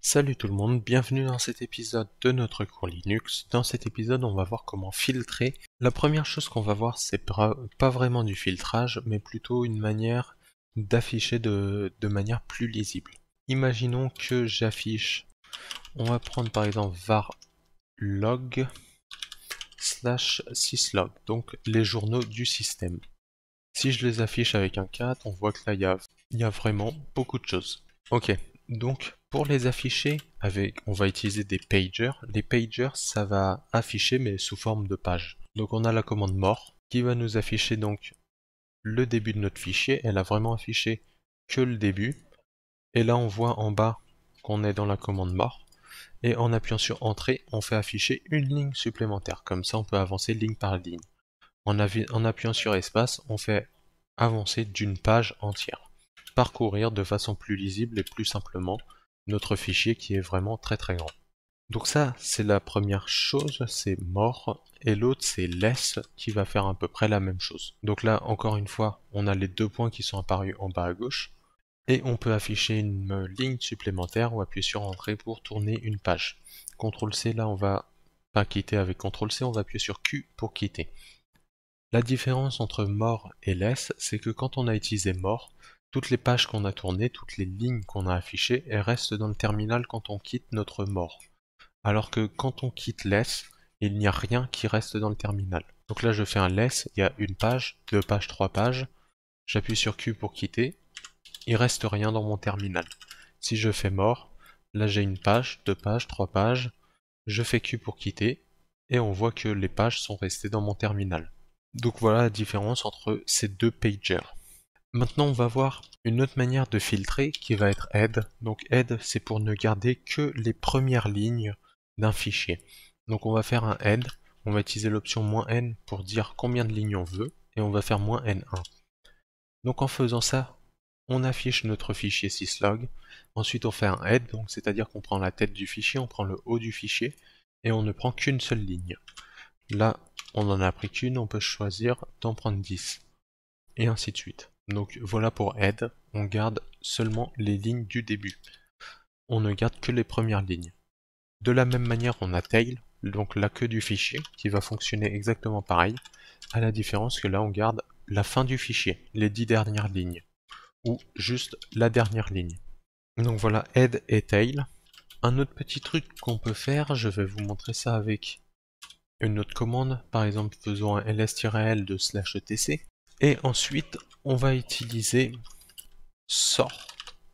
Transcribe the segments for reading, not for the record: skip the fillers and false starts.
Salut tout le monde, bienvenue dans cet épisode de notre cours Linux. Dans cet épisode, on va voir comment filtrer. La première chose qu'on va voir, c'est pas vraiment du filtrage, mais plutôt une manière d'afficher de manière plus lisible. Imaginons que j'affiche, on va prendre par exemple var log / syslog, donc les journaux du système. Si je les affiche avec un 4, on voit que là il y a vraiment beaucoup de choses. Ok, donc pour les afficher, on va utiliser des pagers. Les pagers, ça va afficher mais sous forme de page. Donc on a la commande more qui va nous afficher donc le début de notre fichier. Elle a vraiment affiché que le début. Et là on voit en bas qu'on est dans la commande more. Et en appuyant sur entrée, on fait afficher une ligne supplémentaire. Comme ça on peut avancer ligne par ligne. En appuyant sur espace, on fait avancer d'une page entière. Parcourir de façon plus lisible et plus simplement notre fichier qui est vraiment très très grand. Donc ça, c'est la première chose, c'est more, et l'autre c'est less qui va faire à peu près la même chose. Donc là, encore une fois, on a les deux points qui sont apparus en bas à gauche, et on peut afficher une ligne supplémentaire ou appuyer sur entrée pour tourner une page. CTRL C, là on va pas quitter avec CTRL C, on va appuyer sur Q pour quitter. La différence entre more et less, c'est que quand on a utilisé more, toutes les pages qu'on a tournées, toutes les lignes qu'on a affichées, elles restent dans le terminal quand on quitte notre more. Alors que quand on quitte less, il n'y a rien qui reste dans le terminal. Donc là je fais un less, il y a une page, deux pages, trois pages, j'appuie sur Q pour quitter, il reste rien dans mon terminal. Si je fais more, là j'ai une page, deux pages, trois pages, je fais Q pour quitter, et on voit que les pages sont restées dans mon terminal. Donc voilà la différence entre ces deux pagers. Maintenant on va voir une autre manière de filtrer qui va être head. Donc head c'est pour ne garder que les premières lignes d'un fichier. Donc on va faire un head, on va utiliser l'option "-n" pour dire combien de lignes on veut, et on va faire "-n1". Donc en faisant ça, on affiche notre fichier syslog, ensuite on fait un head, donc c'est-à-dire qu'on prend la tête du fichier, on prend le haut du fichier, et on ne prend qu'une seule ligne. Là, on n'en a pris qu'une, on peut choisir d'en prendre 10. Et ainsi de suite. Donc voilà pour head, on garde seulement les lignes du début. On ne garde que les premières lignes. De la même manière, on a tail, donc la queue du fichier, qui va fonctionner exactement pareil, à la différence que là on garde la fin du fichier, les 10 dernières lignes, ou juste la dernière ligne. Donc voilà head et tail. Un autre petit truc qu'on peut faire, je vais vous montrer ça avec une autre commande, par exemple faisons un ls-l de /etc. Et ensuite, on va utiliser sort.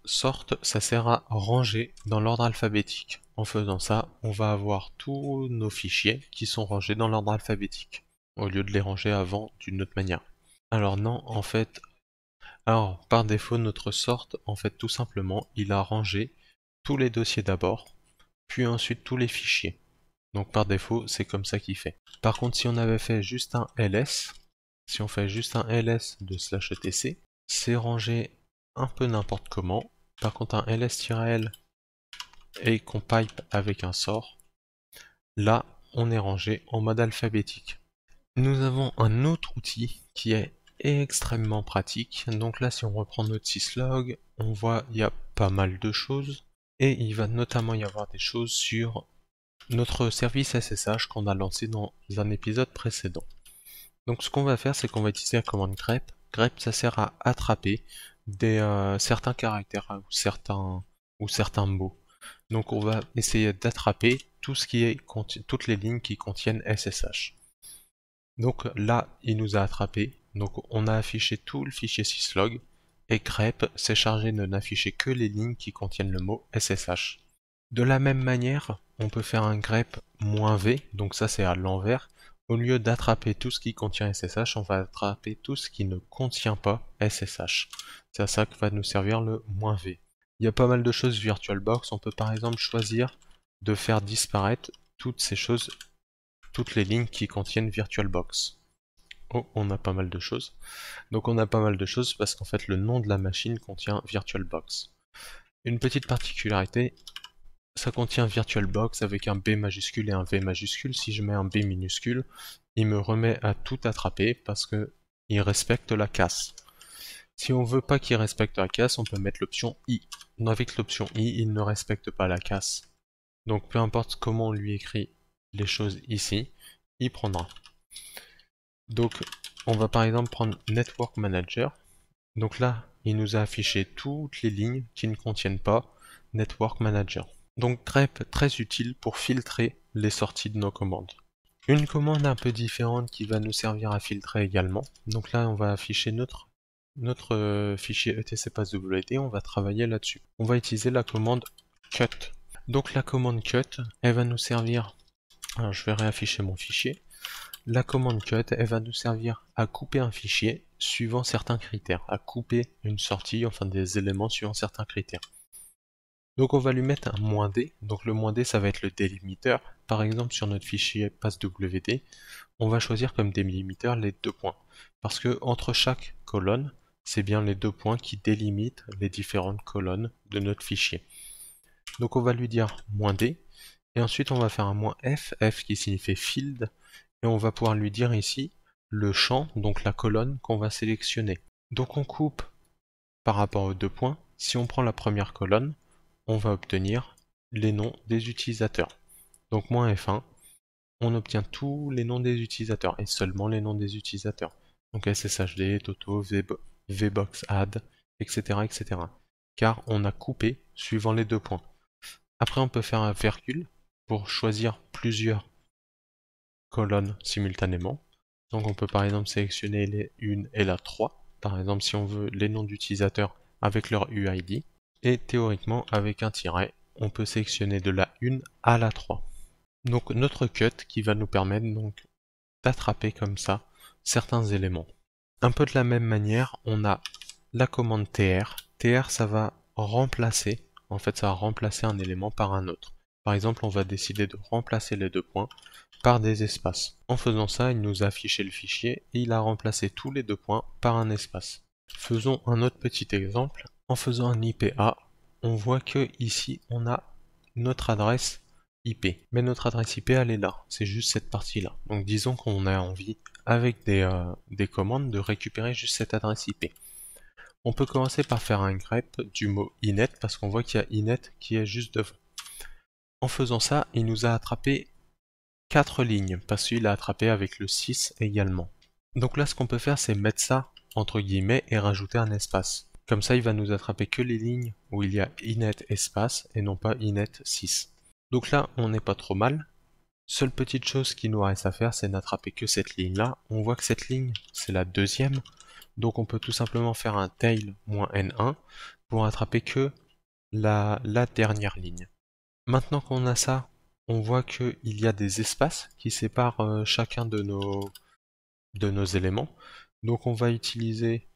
Sort, ça sert à ranger dans l'ordre alphabétique. En faisant ça, on va avoir tous nos fichiers qui sont rangés dans l'ordre alphabétique, au lieu de les ranger avant d'une autre manière. Alors non, en fait, par défaut, notre sort, en fait, tout simplement, il a rangé tous les dossiers d'abord, puis ensuite tous les fichiers. Donc par défaut, c'est comme ça qu'il fait. Par contre, si on avait fait juste un ls, si on fait juste un ls de /etc, c'est rangé un peu n'importe comment. Par contre, un ls-l et qu'on pipe avec un sort, là, on est rangé en mode alphabétique. Nous avons un autre outil qui est extrêmement pratique. Donc là, si on reprend notre syslog, on voit il y a pas mal de choses. Et il va notamment y avoir des choses sur notre service SSH qu'on a lancé dans un épisode précédent. Donc ce qu'on va faire, c'est qu'on va utiliser la commande grep. Grep, ça sert à attraper certains caractères ou certains mots. Donc on va essayer d'attraper toutes les lignes qui contiennent SSH. Donc là, il nous a attrapé. Donc on a affiché tout le fichier syslog. Et grep s'est chargé de n'afficher que les lignes qui contiennent le mot SSH. De la même manière, on peut faire un grep -v, donc ça c'est à l'envers. Au lieu d'attraper tout ce qui contient SSH, on va attraper tout ce qui ne contient pas SSH. C'est à ça que va nous servir le -v. Il y a pas mal de choses VirtualBox, on peut par exemple choisir de faire disparaître toutes ces choses, toutes les lignes qui contiennent VirtualBox. Oh, on a pas mal de choses. Donc on a pas mal de choses parce qu'en fait le nom de la machine contient VirtualBox. Une petite particularité, ça contient VirtualBox avec un B majuscule et un V majuscule. Si je mets un B minuscule, il me remet à tout attraper parce que il respecte la casse. Si on veut pas qu'il respecte la casse, on peut mettre l'option I. Avec l'option I, il ne respecte pas la casse. Donc peu importe comment on lui écrit les choses ici, il prendra. Donc on va par exemple prendre Network Manager. Donc là, il nous a affiché toutes les lignes qui ne contiennent pas Network Manager. Donc très utile pour filtrer les sorties de nos commandes. Une commande un peu différente qui va nous servir à filtrer également. Donc là, on va afficher notre fichier etc_passwd, on va travailler là-dessus. On va utiliser la commande cut. Donc la commande cut, elle va nous servir, alors je vais réafficher mon fichier. La commande cut, elle va nous servir à couper un fichier suivant certains critères, à couper une sortie, enfin des éléments suivant certains critères. Donc on va lui mettre un -d, donc le -d ça va être le délimiteur. Par exemple sur notre fichier passwd, on va choisir comme délimiteur les 2 points. Parce que entre chaque colonne, c'est bien les 2 points qui délimitent les différentes colonnes de notre fichier. Donc on va lui dire -d, et ensuite on va faire un -f, f qui signifie field, et on va pouvoir lui dire ici le champ, donc la colonne qu'on va sélectionner. Donc on coupe par rapport aux 2 points. Si on prend la première colonne, on va obtenir les noms des utilisateurs. Donc -f1, on obtient tous les noms des utilisateurs, et seulement les noms des utilisateurs. Donc SSHD, Toto, VBoxAdd, etc., etc. Car on a coupé suivant les 2 points. Après on peut faire un virgule pour choisir plusieurs colonnes simultanément. Donc on peut par exemple sélectionner les 1 et la 3. Par exemple si on veut les noms d'utilisateurs avec leur UID. Et théoriquement avec un tiret, on peut sélectionner de la 1 à la 3. Donc notre cut qui va nous permettre donc d'attraper comme ça certains éléments. Un peu de la même manière, on a la commande tr. Tr ça va remplacer, en fait ça va remplacer un élément par un autre. Par exemple on va décider de remplacer les 2 points par des espaces. En faisant ça, il nous a affiché le fichier et il a remplacé tous les 2 points par un espace. Faisons un autre petit exemple. En faisant un IPA, on voit que ici on a notre adresse IP. Mais notre adresse IP elle est là, c'est juste cette partie là. Donc disons qu'on a envie avec des commandes de récupérer juste cette adresse IP. On peut commencer par faire un grep du mot inet parce qu'on voit qu'il y a inet qui est juste devant. En faisant ça, il nous a attrapé 4 lignes parce qu'il a attrapé avec le 6 également. Donc là ce qu'on peut faire c'est mettre ça entre guillemets et rajouter un espace. Comme ça il va nous attraper que les lignes où il y a inet espace et non pas inet 6. Donc là on n'est pas trop mal. Seule petite chose qui nous reste à faire c'est n'attraper que cette ligne là. On voit que cette ligne c'est la deuxième. Donc on peut tout simplement faire un tail -n1 pour attraper que la dernière ligne. Maintenant qu'on a ça, on voit qu'il y a des espaces qui séparent chacun de nos éléments. Donc on va utiliser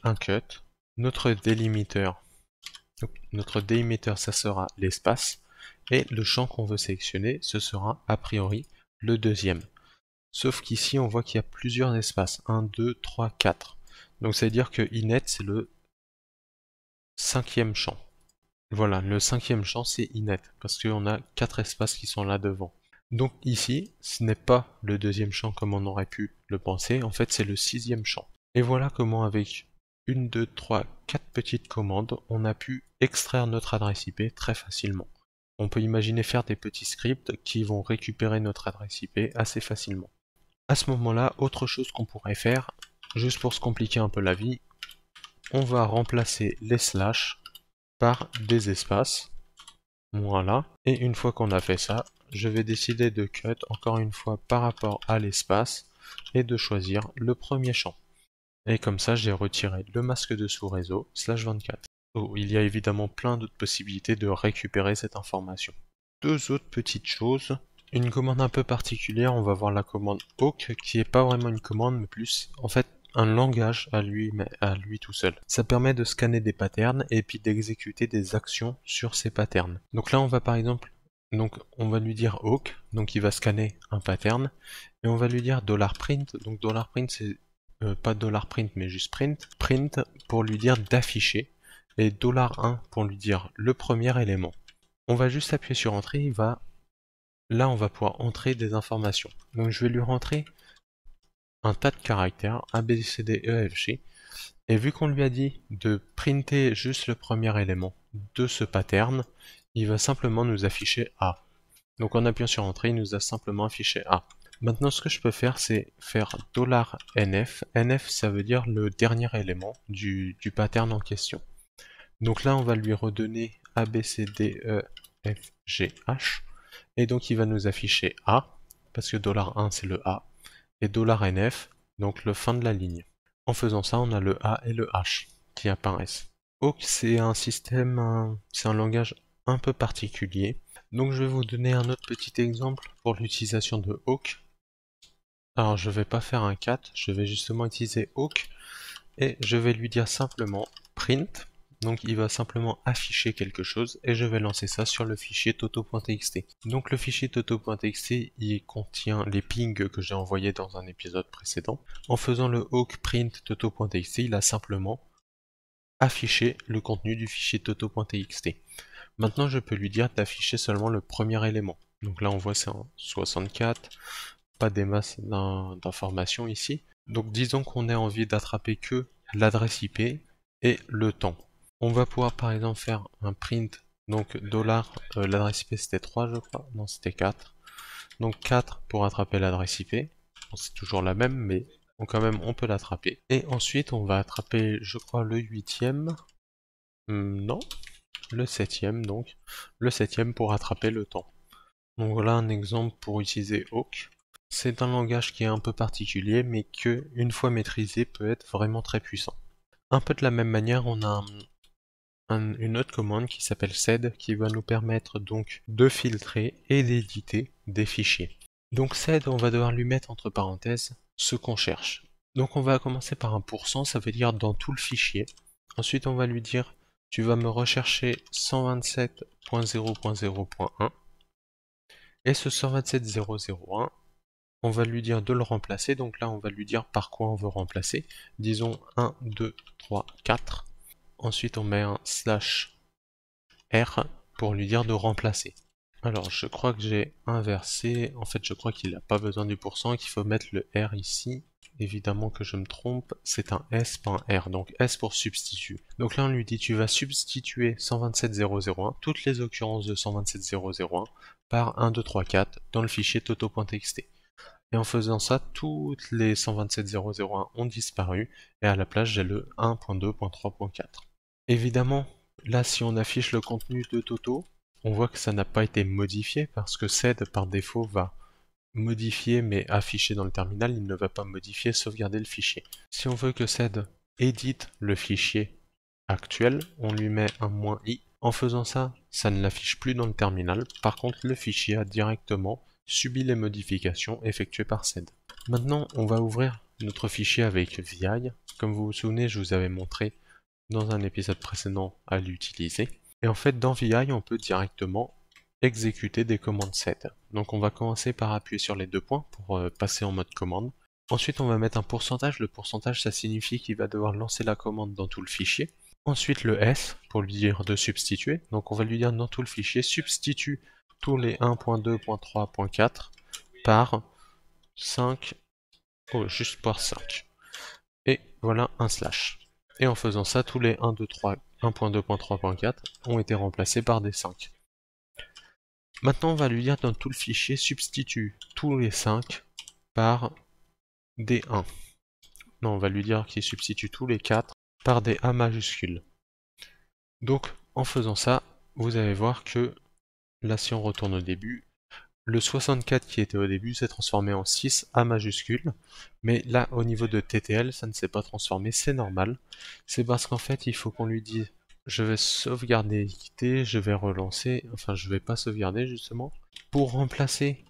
un cut. Notre délimiteur ça sera l'espace. Et le champ qu'on veut sélectionner, ce sera a priori le deuxième. Sauf qu'ici on voit qu'il y a plusieurs espaces. 1, 2, 3, 4. Donc ça veut dire que inet c'est le 5e champ. Voilà, le 5e champ c'est inet, parce qu'on a 4 espaces qui sont là devant. Donc ici, ce n'est pas le 2e champ comme on aurait pu le penser, en fait c'est le 6e champ. Et voilà comment avec 1, 2, 3, 4 petites commandes, on a pu extraire notre adresse IP très facilement. On peut imaginer faire des petits scripts qui vont récupérer notre adresse IP assez facilement. À ce moment-là, autre chose qu'on pourrait faire, juste pour se compliquer un peu la vie, on va remplacer les slash par des espaces. Voilà. Et une fois qu'on a fait ça, je vais décider de cut encore une fois par rapport à l'espace et de choisir le premier champ. Et comme ça, j'ai retiré le masque de sous-réseau /24. Oh, il y a évidemment plein d'autres possibilités de récupérer cette information. Deux autres petites choses. Une commande un peu particulière, on va voir la commande awk, qui est pas vraiment une commande, mais plus en fait un langage à lui tout seul. Ça permet de scanner des patterns et puis d'exécuter des actions sur ces patterns. Donc là on va par exemple, on va lui dire awk, donc il va scanner un pattern, et on va lui dire $print, donc $print c'est pas $print mais juste print pour lui dire d'afficher, et $1 pour lui dire le premier élément. On va juste appuyer sur entrée, là on va pouvoir entrer des informations. Donc je vais lui rentrer un tas de caractères, A, B, C, D, E, F, G. Et vu qu'on lui a dit de printer juste le premier élément de ce pattern, il va simplement nous afficher A. Donc en appuyant sur Entrée, il nous a simplement affiché A. Maintenant, ce que je peux faire, c'est faire $nf. nf, ça veut dire le dernier élément du pattern en question. Donc là, on va lui redonner A, B, C, D, E, F, G, H. Et donc, il va nous afficher A, parce que $1, c'est le A. Et $nf, donc le fin de la ligne. En faisant ça, on a le A et le H qui apparaissent. Awk, c'est un système, c'est un langage un peu particulier. Donc je vais vous donner un autre petit exemple pour l'utilisation de Awk. Alors je vais pas faire un cat, je vais justement utiliser Awk et je vais lui dire simplement print. Donc il va simplement afficher quelque chose et je vais lancer ça sur le fichier toto.txt. Donc le fichier toto.txt, il contient les pings que j'ai envoyés dans un épisode précédent. En faisant le awk print toto.txt, il a simplement affiché le contenu du fichier toto.txt. Maintenant je peux lui dire d'afficher seulement le premier élément. Donc là on voit c'est un 64, pas des masses d'informations ici. Donc disons qu'on ait envie d'attraper que l'adresse IP et le temps. On va pouvoir par exemple faire un print, donc l'adresse IP c'était 3 je crois, non c'était 4. Donc 4 pour attraper l'adresse IP, bon, c'est toujours la même mais quand même on peut l'attraper. Et ensuite on va attraper je crois le 8ème, non, le 7ème donc, le 7ème pour attraper le temps. Donc voilà un exemple pour utiliser Awk. C'est un langage qui est un peu particulier mais que, une fois maîtrisé, peut être vraiment très puissant. Un peu de la même manière, on a une autre commande qui s'appelle sed qui va nous permettre donc de filtrer et d'éditer des fichiers. Donc sed, on va devoir lui mettre entre parenthèses ce qu'on cherche. Donc on va commencer par un %, ça veut dire dans tout le fichier. Ensuite on va lui dire tu vas me rechercher 127.0.0.1 et ce 127.0.0.1 on va lui dire de le remplacer, donc là on va lui dire par quoi on veut remplacer. Disons 1, 2, 3, 4. Ensuite on met un /r pour lui dire de remplacer. Alors je crois que j'ai inversé, en fait je crois qu'il n'a pas besoin du %, qu'il faut mettre le R ici. Évidemment que je me trompe, c'est un S, pas un R, donc S pour substitut. Donc là on lui dit tu vas substituer 127.0.0.1, toutes les occurrences de 127.0.0.1 par 1, 2, 3, 4 dans le fichier toto.txt. Et en faisant ça, toutes les 127.0.0.1 ont disparu, et à la place j'ai le 1.2.3.4. Évidemment, là si on affiche le contenu de Toto, on voit que ça n'a pas été modifié, parce que sed par défaut va modifier mais afficher dans le terminal, il ne va pas modifier, sauvegarder le fichier. Si on veut que sed édite le fichier actuel, on lui met un -i. En faisant ça, ça ne l'affiche plus dans le terminal, par contre le fichier a directement subi les modifications effectuées par sed. Maintenant, on va ouvrir notre fichier avec vi. Comme vous vous souvenez, je vous avais montré dans un épisode précédent à l'utiliser. Et en fait, dans vi, on peut directement exécuter des commandes sed. Donc on va commencer par appuyer sur les deux points pour passer en mode commande. Ensuite, on va mettre un pourcentage. Le pourcentage, ça signifie qu'il va devoir lancer la commande dans tout le fichier. Ensuite, le S pour lui dire de substituer. Donc on va lui dire dans tout le fichier, substitue tous les 1.2.3.4 par 5, juste par 5. Et voilà un slash. Et en faisant ça, tous les 1.2.3.4 ont été remplacés par des 5. Maintenant, on va lui dire dans tout le fichier, substitue tous les 5 par des 1. Non, on va lui dire qu'il substitue tous les 4 par des A majuscules. Donc, en faisant ça, vous allez voir que là, si on retourne au début, le 64 qui était au début s'est transformé en 6 A majuscule, mais là, au niveau de TTL, ça ne s'est pas transformé, c'est normal. C'est parce qu'en fait, il faut qu'on lui dise, je vais sauvegarder et quitter, je vais relancer, enfin, je vais pas sauvegarder justement, pour remplacer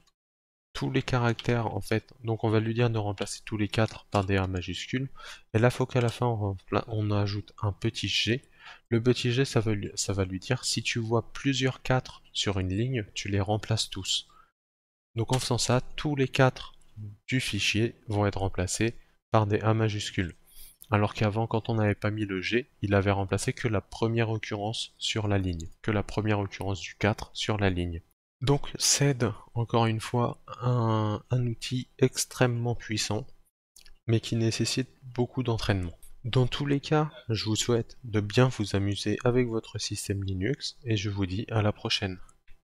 tous les caractères, en fait, donc on va lui dire de remplacer tous les 4 par des A majuscules, et là, il faut qu'à la fin, on ajoute un petit G. Le petit G, ça va lui dire, si tu vois plusieurs 4 sur une ligne, tu les remplaces tous. Donc en faisant ça, tous les 4 du fichier vont être remplacés par des A majuscules. Alors qu'avant, quand on n'avait pas mis le G, il avait remplacé que la première occurrence sur la ligne, que la première occurrence du 4 sur la ligne. Donc sed, encore une fois, un outil extrêmement puissant, mais qui nécessite beaucoup d'entraînement. Dans tous les cas, je vous souhaite de bien vous amuser avec votre système Linux et je vous dis à la prochaine.